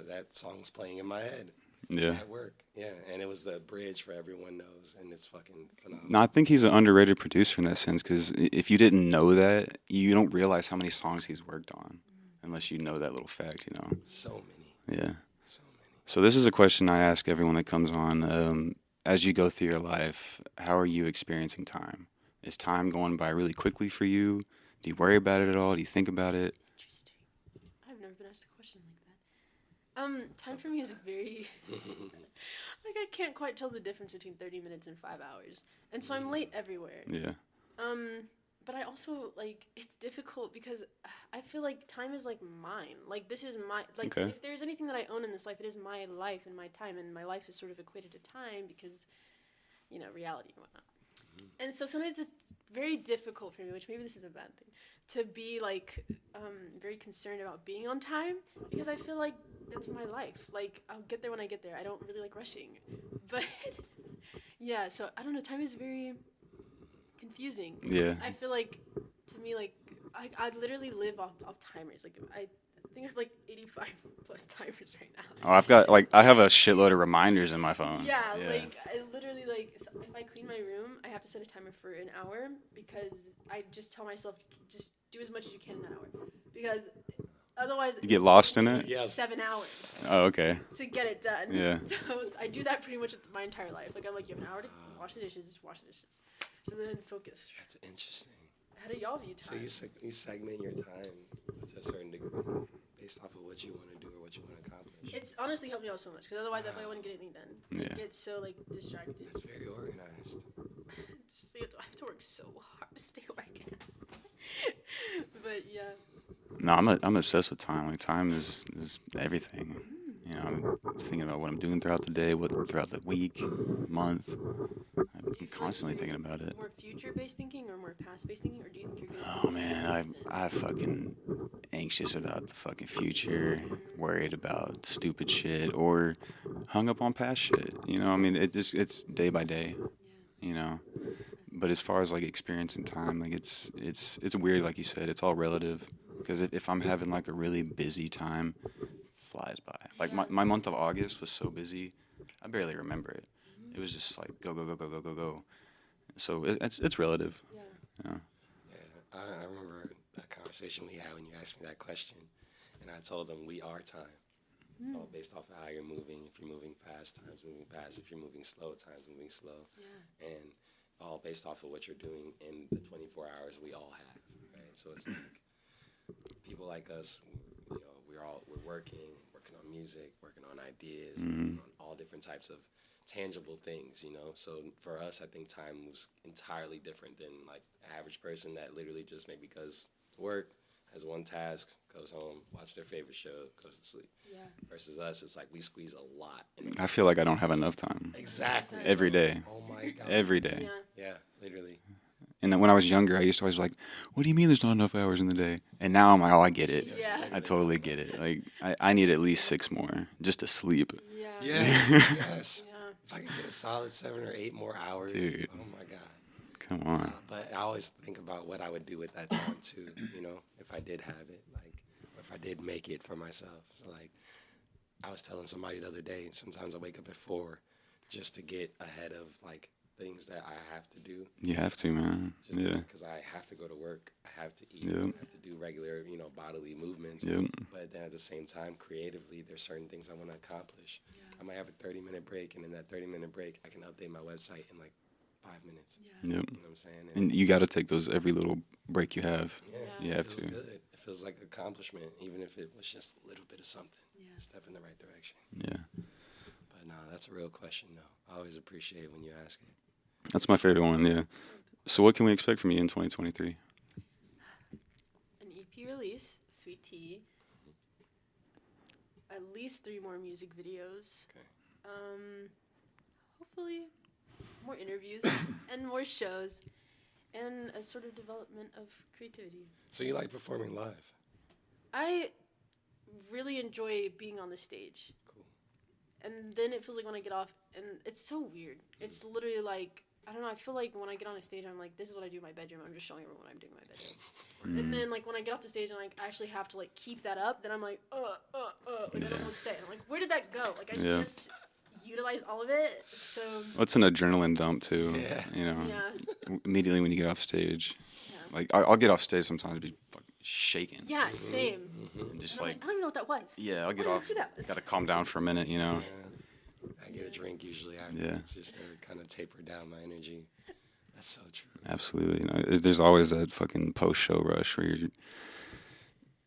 That song's playing in my head. Yeah. At work, yeah, and it was the bridge for Everyone Knows, and it's fucking phenomenal. No, I think he's an underrated producer in that sense because if you didn't know that, you don't realize how many songs he's worked on unless you know that little fact, you know. So many, Yeah. so many. So this is a question I ask everyone that comes on. As you go through your life, how are you experiencing time? Is time going by really quickly for you? Do you worry about it at all? Do you think about it? Interesting. I've never been asked a question like that. Time for me is very like I can't quite tell the difference between 30 minutes and 5 hours, and so I'm late everywhere. Yeah. But I also like it's difficult because I feel like time is like mine. Like this is my like Okay. if there's anything that I own in this life, it is my life and my time, and my life is sort of equated to time because, you know, reality and whatnot. And so sometimes it's very difficult for me, which maybe this is a bad thing, to be like very concerned about being on time, because I feel like that's my life. Like, I'll get there when I get there. I don't really like rushing. But yeah, so I don't know, time is very confusing. Yeah. I feel like, to me, like, I literally live off timers. Like, I think I have like 85 plus timers right now. Oh, I have a shitload of reminders in my phone. Yeah, like, I literally, like, if I clean my room, I have to set a timer for an hour, because I just tell myself, just do as much as you can in that hour. Because otherwise... You get lost in it? Yeah. 7 hours Oh, okay. to get it done. Yeah. So I do that pretty much my entire life. Like, I'm like, you have an hour to wash the dishes, just wash the dishes. So then focus. That's interesting. How do y'all view So time? you segment your time to a certain degree based off of what you want to do or what you want to accomplish. It's honestly helped me out so much, because otherwise I feel like I wouldn't get anything done. Yeah. I get so, like, distracted. That's very organized. Just I have to work so hard to stay where I can. But yeah. No, I'm obsessed with time. Like, time is everything. You know, I'm thinking about what I'm doing throughout the day, throughout the week, month. I'm constantly thinking about it. More future-based thinking or more past-based thinking, or do you think you're good? Oh man, I fucking anxious about the fucking future, worried about stupid shit, or hung up on past shit. You know, I mean, it's day by day. You know, but as far as like experiencing time, like it's weird, like you said, it's all relative. Because if I'm having like a really busy time, it flies by. Like my month of August was so busy, I barely remember it. It was just like go go go go go go go. So it's relative. Yeah. You know? Yeah, I remember that conversation we had when you asked me that question, and I told them we are time. It's all based off of how you're moving. If you're moving fast, time's moving fast. If you're moving slow, time's moving slow. Yeah. And all based off of what you're doing in the 24 hours we all have, right? So it's like people like us, you know, we're working on music, working on ideas, working on all different types of tangible things, you know. So for us, I think time moves entirely different than like the average person that literally just maybe goes to work, has one task, goes home, watch their favorite show, goes to sleep. Yeah. Versus us, it's like we squeeze a lot. In I feel like I don't have enough time. exactly. Every day. Oh my god. Every day. Yeah. Yeah, literally. And then when I was younger, I used to always be like, what do you mean there's not enough hours in the day? And now I'm like, oh, I get it. Yeah. I totally get it. Like, I need at least 6 more just to sleep. Yeah. Yes, yes. Yeah. If I could get a solid 7 or 8 more hours, Dude. oh my god. Come on. But I always think about what I would do with that time too, you know, if I did have it, like, if I did make it for myself. So like, I was telling somebody the other day, sometimes I wake up at 4 just to get ahead of like things that I have to do. You have to, man. Just Yeah. because I have to go to work, I have to eat, Yep. I have to do regular, you know, bodily movements. Yep. But then at the same time, creatively, there's certain things I want to accomplish. I might have a 30-minute break, and in that 30-minute break, I can update my website in like 5 minutes. Yep. You know what I'm saying? And you got to take those every little break you have. yeah, You it have feels to. good. It feels like accomplishment, even if it was just a little bit of something. Yeah. Step in the right direction. Yeah. But no, that's a real question, though. I always appreciate when you ask it. That's my favorite one, yeah. So what can we expect from you in 2023? An EP release, Sweet Tea. At least 3 more music videos. Okay. Hopefully more interviews and more shows, and a sort of development of creativity. So you like performing live? I really enjoy being on the stage. Cool. And then it feels like when I get off, and it's so weird. It's literally like, I don't know, I feel like when I get on a stage, I'm like, this is what I do in my bedroom. I'm just showing everyone what I'm doing in my bedroom. And then, like, when I get off the stage and, like, I actually have to, like, keep that up, then I'm like, like, I don't know what to say. I'm like, where did that go? Like, I Yeah. just utilized all of it, so, Well, it's an adrenaline dump, too. Yeah. You know, yeah. immediately when you get off stage. Yeah. Like, I'll get off stage sometimes and be fucking shaking. Yeah, same. And just And I'm like, I don't even know what that was. yeah, I'll get I don't know off. who that was. Got to calm down for a minute, you know? Yeah. I get a drink usually after. Yeah. It's just to kind of taper down my energy. That's so true. Absolutely. You know, there's always that fucking post-show rush where you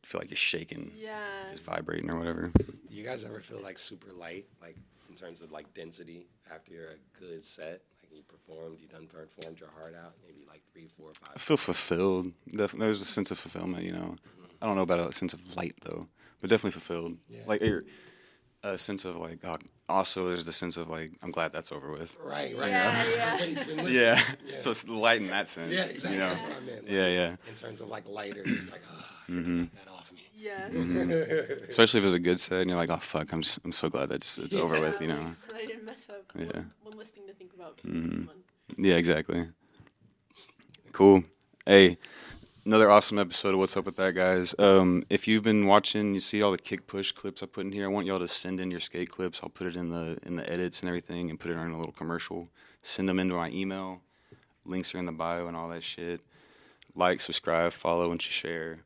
feel like you're shaking, Yeah. just vibrating or whatever. Do you guys ever feel like super light, like in terms of like density after a good set? Like you performed, you done performed your heart out, maybe like 3, 4, 5. I feel fulfilled. Definitely, there's a sense of fulfillment, you know. I don't know about a sense of light, though, but definitely fulfilled. Yeah. Like, a sense of like, also there's the sense of like, I'm glad that's over with. Right. Yeah. Weight's been lifted. Yeah. Yeah. So it's light in that sense. Yeah, exactly. You know? That's what I meant. Like, Yeah. In terms of like lighter, it's like, I got that off me. Yeah. Especially if it's a good set and you're like, oh fuck, I'm so glad that it's over with, you know. I didn't mess up. Yeah. One less thing to think about for this month. Yeah, exactly. Cool. Hey, another awesome episode of What's Up With That, guys. If you've been watching, you see all the kick push clips I put in here. I want y'all to send in your skate clips. I'll put it in the edits and everything and put it on a little commercial. Send them into my email. Links are in the bio and all that shit. Like, subscribe, follow, and share.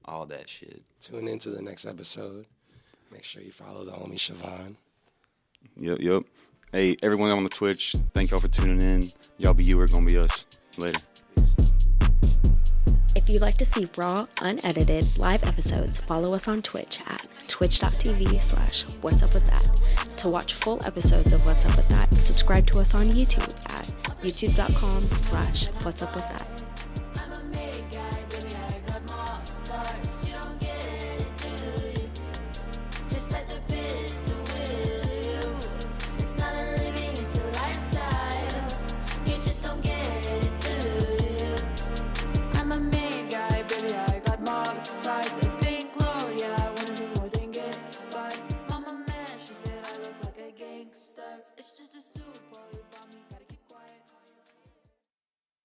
All that shit. Tune into the next episode. Make sure you follow the homie Siobhan. Yep. Hey, everyone on the Twitch, thank y'all for tuning in. Y'all be you, we're gonna be us. Later. If you'd like to see raw, unedited, live episodes, follow us on Twitch at twitch.tv/whatsupwiththat. To watch full episodes of What's Up With That, subscribe to us on YouTube at youtube.com/whatsupwiththat.